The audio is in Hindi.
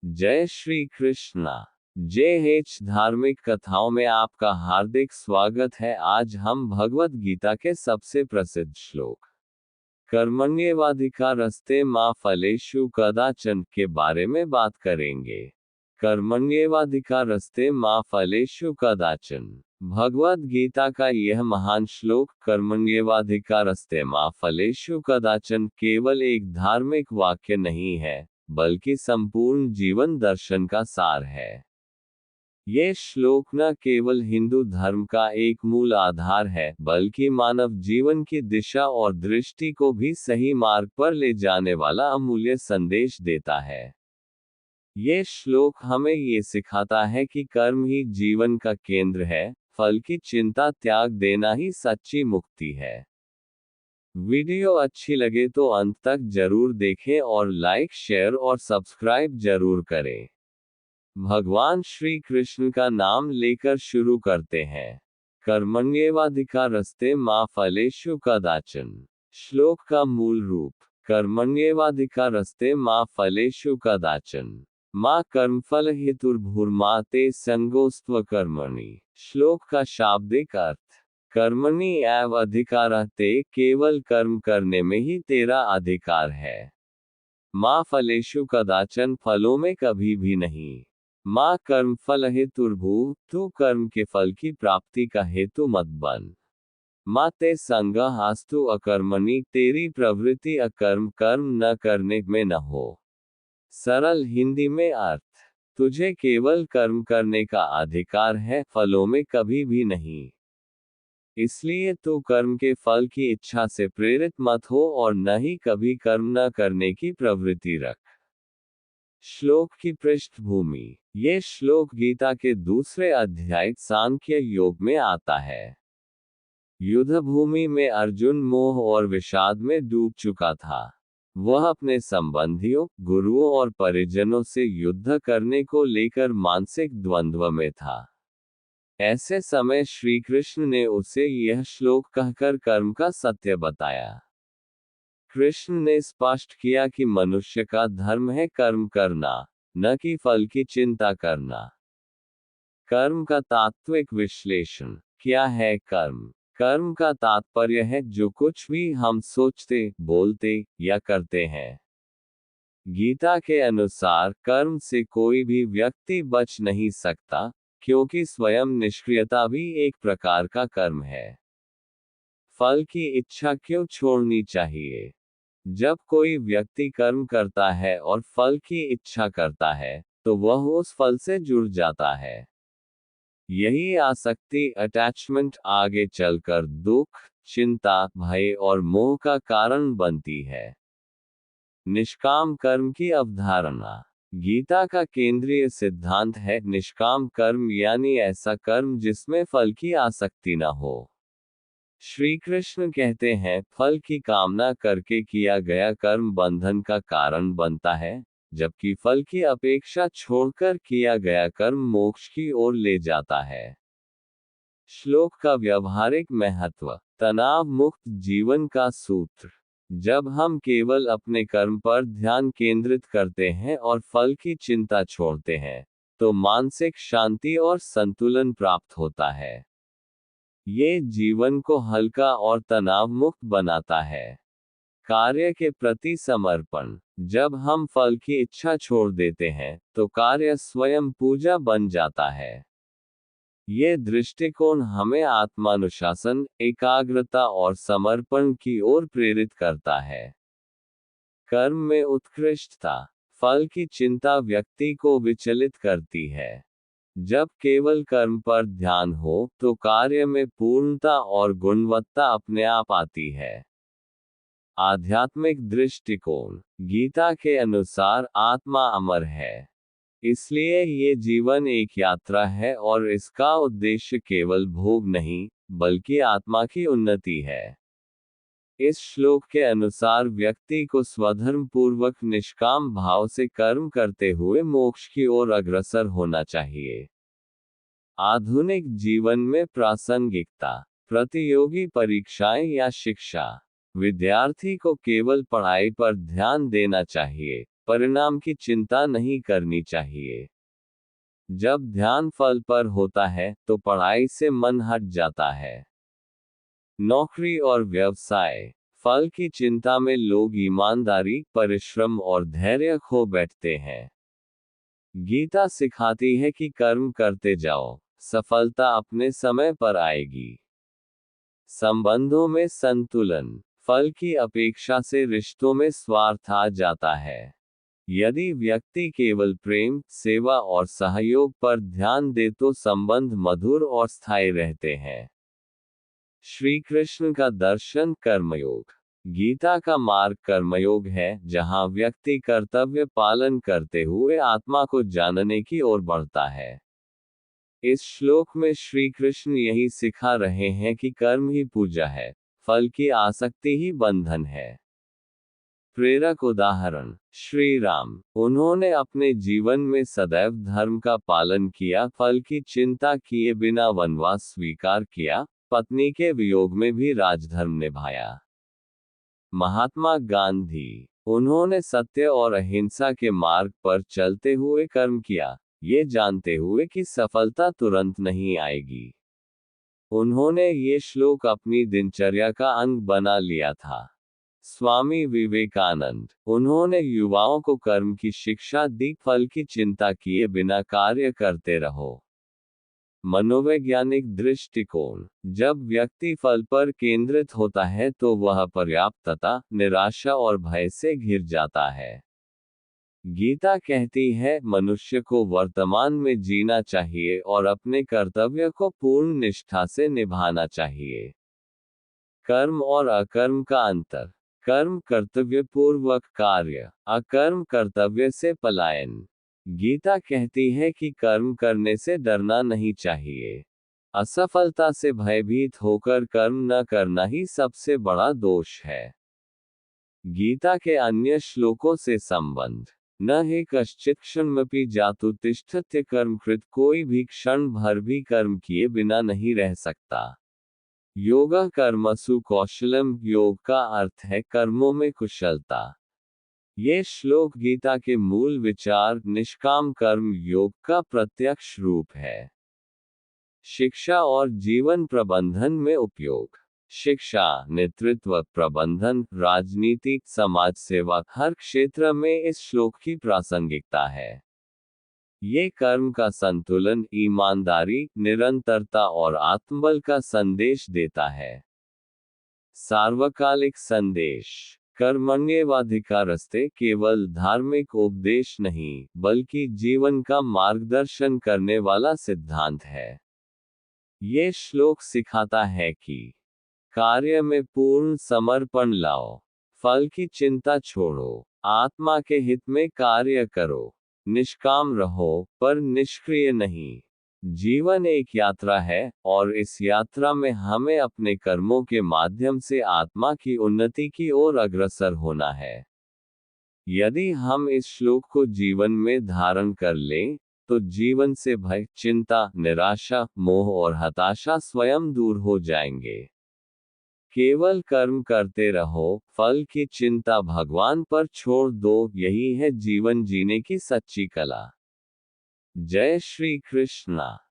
जय श्री कृष्णा। JH धार्मिक कथाओं में आपका हार्दिक स्वागत है। आज हम भगवत गीता के सबसे प्रसिद्ध श्लोक कर्मण्येवाधिकारस्ते मा फलेषु कदाचन के बारे में बात करेंगे। कर्मण्येवाधिकारस्ते मा फलेषु कदाचन। भगवत गीता का यह महान श्लोक कर्मण्येवाधिकारस्ते मा फलेषु कदाचन केवल एक धार्मिक वाक्य नहीं है, बल्कि संपूर्ण जीवन दर्शन का सार है। ये श्लोक न केवल हिंदू धर्म का एक मूल आधार है, बल्कि मानव जीवन की दिशा और दृष्टि को भी सही मार्ग पर ले जाने वाला अमूल्य संदेश देता है। ये श्लोक हमें ये सिखाता है कि कर्म ही जीवन का केंद्र है, फल की चिंता त्याग देना ही सच्ची मुक्ति है। वीडियो अच्छी लगे तो अंत तक जरूर देखें और लाइक, शेयर और सब्सक्राइब जरूर करें। भगवान श्री कृष्ण का नाम लेकर शुरू करते हैं। कर्मण्येवाधिकारस्ते मा फलेषु कदाचन। श्लोक का मूल रूप कर्मण्येवाधिकारस्ते मा फलेषु कदाचन। मा कर्मफल हेतुर्भूर्मा ते संगोस्त्व कर्मणि। श्लोक का शाब्दिक अर्थ कर्मणि एव अधिकारः ते, केवल कर्म करने में ही तेरा अधिकार है। मा फलेषु कदाचन, फलों में कभी भी नहीं। मा कर्म फल हेतुर्भू, तू कर्म के फल की प्राप्ति का हेतु मत बन। मा ते संगः अस्तु अकर्मणि, तेरी प्रवृत्ति अकर्म कर्म न करने में न हो। सरल हिंदी में अर्थ तुझे केवल कर्म करने का अधिकार है, फलों में कभी भी नहीं। इसलिए तू कर्म के फल की इच्छा से प्रेरित मत हो और न ही कभी कर्म न करने की प्रवृत्ति रख। श्लोक की पृष्ठभूमि। ये श्लोक गीता के दूसरे अध्याय सांख्य योग में आता है। युद्ध भूमि में अर्जुन मोह और विषाद में डूब चुका था। वह अपने संबंधियों, गुरुओं और परिजनों से युद्ध करने को लेकर मानसिक द्वंद्व में था। ऐसे समय श्री कृष्ण ने उसे यह श्लोक कहकर कर्म का सत्य बताया। कृष्ण ने स्पष्ट किया कि मनुष्य का धर्म है कर्म करना, न कि फल की चिंता करना। कर्म का तात्विक विश्लेषण। क्या है कर्म? कर्म का तात्पर्य है जो कुछ भी हम सोचते, बोलते या करते हैं। गीता के अनुसार कर्म से कोई भी व्यक्ति बच नहीं सकता, क्योंकि स्वयं निष्क्रियता भी एक प्रकार का कर्म है। फल की इच्छा क्यों छोड़नी चाहिए? जब कोई व्यक्ति कर्म करता है और फल की इच्छा करता है, तो वह उस फल से जुड़ जाता है। यही आसक्ति, अटैचमेंट आगे चलकर दुख, चिंता, भय और मोह का कारण बनती है। निष्काम कर्म की अवधारणा। गीता का केंद्रीय सिद्धांत है निष्काम कर्म, यानी ऐसा कर्म जिसमें फल की आसक्ति न हो। श्री कृष्ण कहते हैं, फल की कामना करके किया गया कर्म बंधन का कारण बनता है, जबकि फल की अपेक्षा छोड़कर किया गया कर्म मोक्ष की ओर ले जाता है। श्लोक का व्यावहारिक महत्व। तनाव मुक्त जीवन का सूत्र। जब हम केवल अपने कर्म पर ध्यान केंद्रित करते हैं और फल की चिंता छोड़ते हैं, तो मानसिक शांति और संतुलन प्राप्त होता है। ये जीवन को हल्का और तनाव मुक्त बनाता है। कार्य के प्रति समर्पण। जब हम फल की इच्छा छोड़ देते हैं, तो कार्य स्वयं पूजा बन जाता है। ये दृष्टिकोण हमें आत्मानुशासन, एकाग्रता और समर्पण की ओर प्रेरित करता है। कर्म में उत्कृष्टता। फल की चिंता व्यक्ति को विचलित करती है। जब केवल कर्म पर ध्यान हो, तो कार्य में पूर्णता और गुणवत्ता अपने आप आती है। आध्यात्मिक दृष्टिकोण। गीता के अनुसार आत्मा अमर है, इसलिए ये जीवन एक यात्रा है और इसका उद्देश्य केवल भोग नहीं, बल्कि आत्मा की उन्नति है। इस श्लोक के अनुसार व्यक्ति को स्वधर्म पूर्वक निष्काम भाव से कर्म करते हुए मोक्ष की ओर अग्रसर होना चाहिए। आधुनिक जीवन में प्रासंगिकता। प्रतियोगी परीक्षाएं या शिक्षा। विद्यार्थी को केवल पढ़ाई पर ध्यान देना चाहिए, परिणाम की चिंता नहीं करनी चाहिए। जब ध्यान फल पर होता है तो पढ़ाई से मन हट जाता है। नौकरी और व्यवसाय, फल की चिंता में लोग ईमानदारी, परिश्रम और धैर्य खो बैठते हैं। गीता सिखाती है कि कर्म करते जाओ, सफलता अपने समय पर आएगी। संबंधों में संतुलन, फल की अपेक्षा से रिश्तों में स्वार्थ आ जाता है। यदि व्यक्ति केवल प्रेम, सेवा और सहयोग पर ध्यान दे तो संबंध मधुर और स्थायी रहते हैं। श्री कृष्ण का दर्शन कर्मयोग। गीता का मार्ग कर्मयोग है, जहां व्यक्ति कर्तव्य पालन करते हुए आत्मा को जानने की ओर बढ़ता है। इस श्लोक में श्री कृष्ण यही सिखा रहे हैं कि कर्म ही पूजा है, फल की आसक्ति ही बंधन है। प्रेरक उदाहरण, श्री राम, उन्होंने अपने जीवन में सदैव धर्म का पालन किया, फल की चिंता किए बिना वनवास स्वीकार किया, पत्नी के वियोग में भी राजधर्म निभाया। महात्मा गांधी, उन्होंने सत्य और अहिंसा के मार्ग पर चलते हुए कर्म किया, ये जानते हुए कि सफलता तुरंत नहीं आएगी। उन्होंने ये श्लोक अपनी दिनचर्या का अंग बना लिया था। स्वामी विवेकानंद, उन्होंने युवाओं को कर्म की शिक्षा दी, फल की चिंता किए बिना कार्य करते रहो। मनोवैज्ञानिक दृष्टिकोण, जब व्यक्ति फल पर केंद्रित होता है तो वह पर्याप्तता, निराशा और भय से घिर जाता है। गीता कहती है, मनुष्य को वर्तमान में जीना चाहिए और अपने कर्तव्य को पूर्ण निष्ठा से निभाना चाहिए। कर्म और अकर्म का अंतर। कर्म कर्तव्य पूर्वक कार्य, अकर्म कर्तव्य से पलायन। गीता कहती है कि कर्म करने से डरना नहीं चाहिए। असफलता से भयभीत होकर कर्म न करना ही सबसे बड़ा दोष है। गीता के अन्य श्लोकों से संबंध। न हि कश्चित् क्षणमपि जातु तिष्ठत्य कर्मकृत, कोई भी क्षण भर भी कर्म किए बिना नहीं रह सकता। योगा कर्मसु कौशलम, योग का अर्थ है कर्मों में कुशलता। ये श्लोक गीता के मूल विचार निष्काम कर्म योग का प्रत्यक्ष रूप है। शिक्षा और जीवन प्रबंधन में उपयोग। शिक्षा, नेतृत्व, प्रबंधन, राजनीति, समाज सेवा, हर क्षेत्र में इस श्लोक की प्रासंगिकता है। ये कर्म का संतुलन, ईमानदारी, निरंतरता और आत्मबल का संदेश देता है। सार्वकालिक संदेश। कर्मण्येवाधिकारस्ते केवल धार्मिक उपदेश नहीं, बल्कि जीवन का मार्गदर्शन करने वाला सिद्धांत है। ये श्लोक सिखाता है कि कार्य में पूर्ण समर्पण लाओ, फल की चिंता छोड़ो, आत्मा के हित में कार्य करो, निष्काम रहो, पर निष्क्रिय नहीं। जीवन एक यात्रा है, और इस यात्रा में हमें अपने कर्मों के माध्यम से आत्मा की उन्नति की ओर अग्रसर होना है। यदि हम इस श्लोक को जीवन में धारण कर लें, तो जीवन से भय, चिंता, निराशा, मोह और हताशा स्वयं दूर हो जाएंगे। केवल कर्म करते रहो, फल की चिंता भगवान पर छोड़ दो, यही है जीवन जीने की सच्ची कला। जय श्री कृष्णा।